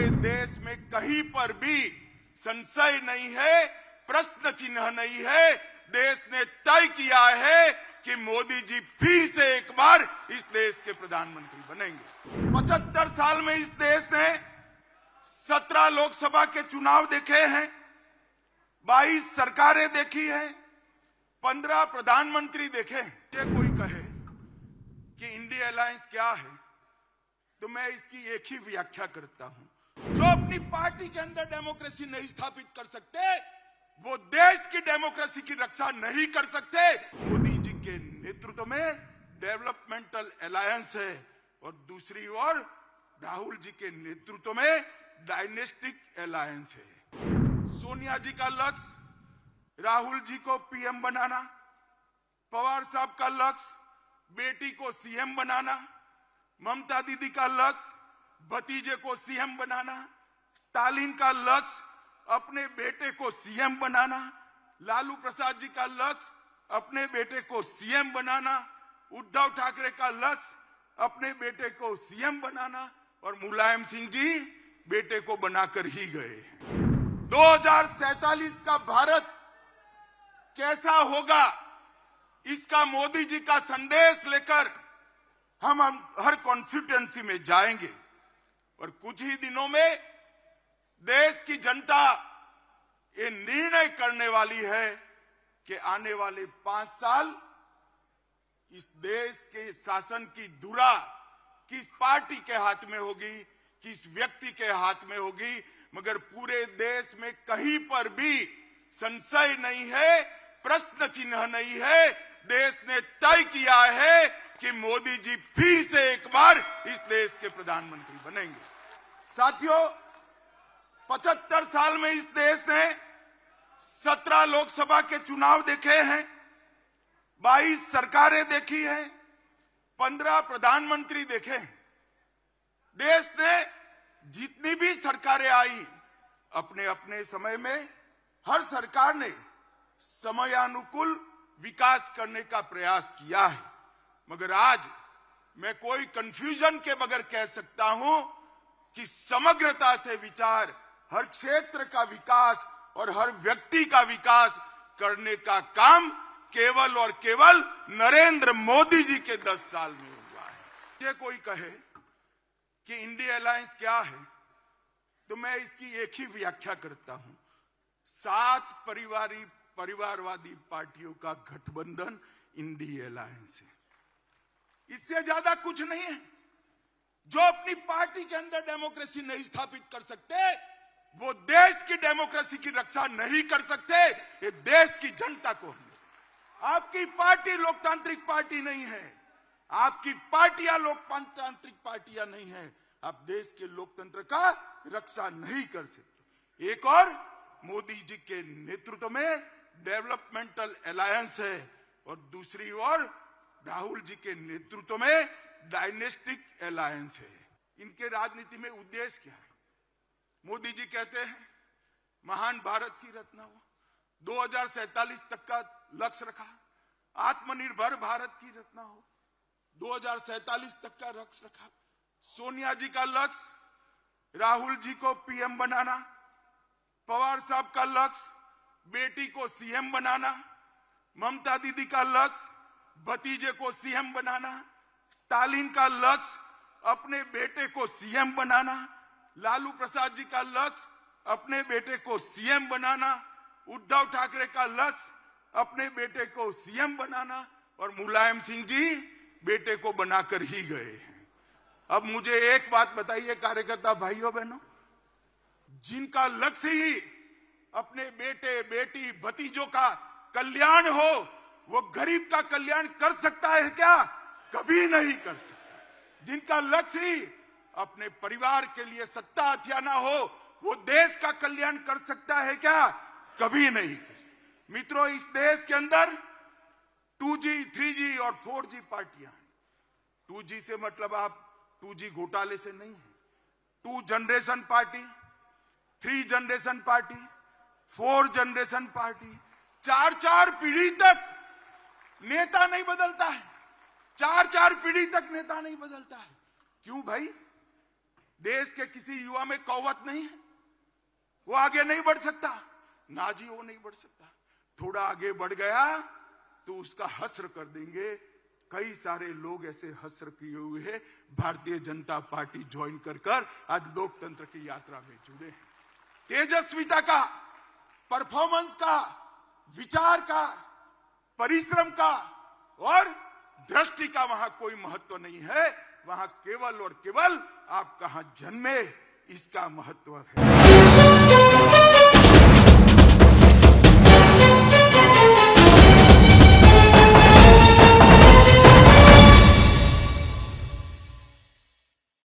पूरे देश में कहीं पर भी संशय नहीं है, प्रश्न चिन्ह नहीं है। देश ने तय किया है कि मोदी जी फिर से एक बार इस देश के प्रधानमंत्री बनेंगे। 75 साल में इस देश ने 17 लोकसभा के चुनाव देखे हैं, 22 सरकारें देखी है, 15 प्रधानमंत्री देखे। कोई कहे कि इंडिया अलायंस क्या है, तो मैं इसकी एक ही व्याख्या करता हूं। जो अपनी पार्टी के अंदर डेमोक्रेसी नहीं स्थापित कर सकते, वो देश की डेमोक्रेसी की रक्षा नहीं कर सकते। मोदी जी के नेतृत्व में डेवलपमेंटल अलायंस है और दूसरी ओर राहुल जी के नेतृत्व में डायनेस्टिक अलायंस है। सोनिया जी का लक्ष्य राहुल जी को पीएम बनाना, पवार साहब का लक्ष्य बेटी को सीएम बनाना, ममता दीदी का लक्ष्य भतीजे को सीएम बनाना, स्टालिन का लक्ष्य अपने बेटे को सीएम बनाना, लालू प्रसाद जी का लक्ष्य अपने बेटे को सीएम बनाना, उद्धव ठाकरे का लक्ष्य अपने बेटे को सीएम बनाना और मुलायम सिंह जी बेटे को बनाकर ही गए। 2047 का भारत कैसा होगा, इसका मोदी जी का संदेश लेकर हम हर कॉन्स्टिट्यूएंसी में जाएंगे और कुछ ही दिनों में देश की जनता ये निर्णय करने वाली है कि आने वाले 5 साल इस देश के शासन की धुरा किस पार्टी के हाथ में होगी, किस व्यक्ति के हाथ में होगी। मगर पूरे देश में कहीं पर भी संशय नहीं है, प्रश्न चिन्ह नहीं है। देश ने तय किया है कि मोदी जी फिर से एक बार इस देश के प्रधानमंत्री बनेंगे। साथियों, 75 साल में इस देश ने 17 लोकसभा के चुनाव देखे हैं, 22 सरकारें देखी है, 15 प्रधानमंत्री देखे। देश ने जितनी भी सरकारें आई, अपने अपने समय में हर सरकार ने समयानुकूल विकास करने का प्रयास किया है। मगर आज मैं कोई कंफ्यूजन के बगैर कह सकता हूं कि समग्रता से विचार, हर क्षेत्र का विकास और हर व्यक्ति का विकास करने का काम केवल और केवल नरेंद्र मोदी जी के 10 साल में हुआ है। ये कोई कहे कि इंडिया अलायंस क्या है, तो मैं इसकी एक ही व्याख्या करता हूं। 7 परिवारवादी पार्टियों का गठबंधन इंडिया अलायंस है। इससे ज्यादा कुछ नहीं है। जो अपनी पार्टी के अंदर डेमोक्रेसी नहीं स्थापित कर सकते, वो देश की डेमोक्रेसी की रक्षा नहीं कर सकते। ये देश की जनता को है। आपकी पार्टी लोकतांत्रिक पार्टी नहीं है, आपकी पार्टियां लोकतांत्रिक पार्टियां नहीं है। आप देश के लोकतंत्र का रक्षा नहीं कर सकते। एक और मोदी जी के नेतृत्व में डेवलपमेंटल अलायंस है और दूसरी ओर राहुल जी के नेतृत्व में डायनेस्टिक अलायंस है। इनके राजनीति में उद्देश्य क्या है? मोदी जी कहते हैं महान भारत की रचना हो, 2047 तक का लक्ष्य रखा, आत्मनिर्भर भारत की रचना हो, 2047 तक का लक्ष्य रखा। सोनिया जी का लक्ष्य राहुल जी को पीएम बनाना, पवार साहब का लक्ष्य बेटी को सीएम बनाना, ममता दीदी का लक्ष्य भतीजे को सीएम बनाना, स्टालिन का लक्ष्य अपने बेटे को सीएम बनाना, लालू प्रसाद जी का लक्ष्य अपने बेटे को सीएम बनाना, उद्धव ठाकरे का लक्ष्य अपने बेटे को सीएम बनाना और मुलायम सिंह जी बेटे को बनाकर ही गए हैं। अब मुझे एक बात बताइए कार्यकर्ता भाइयों बहनों, जिनका लक्ष्य ही अपने बेटे बेटी भतीजों का कल्याण हो, वो गरीब का कल्याण कर सकता है क्या? कभी नहीं कर सकता। जिनका लक्ष्य ही अपने परिवार के लिए सत्ता हथियाना हो, वो देश का कल्याण कर सकता है क्या? कभी नहीं कर सकता। मित्रों, इस देश के अंदर 2G, 3G और 4G पार्टियां हैं। 2G से मतलब आप 2G घोटाले से नहीं है। 2 generation party, 3 generation party, 4 generation party, 4 पीढ़ी तक नेता नहीं बदलता है। 4 पीढ़ी तक नेता नहीं बदलता है। क्यों भाई? देश के किसी युवा में कौवत नहीं है, वो आगे नहीं बढ़ सकता ना जी, वो नहीं बढ़ सकता। थोड़ा आगे बढ़ गया तो उसका हस्र कर देंगे। कई सारे लोग ऐसे हस्र किए हुए हैं, भारतीय जनता पार्टी ज्वाइन कर आज लोकतंत्र की यात्रा में जुड़े हैं। तेजस्विता का, परफॉर्मेंस का, विचार का, परिश्रम का और दृष्टि का वहां कोई महत्व नहीं है। वहां केवल और केवल आप कहां जन्मे इसका महत्व है।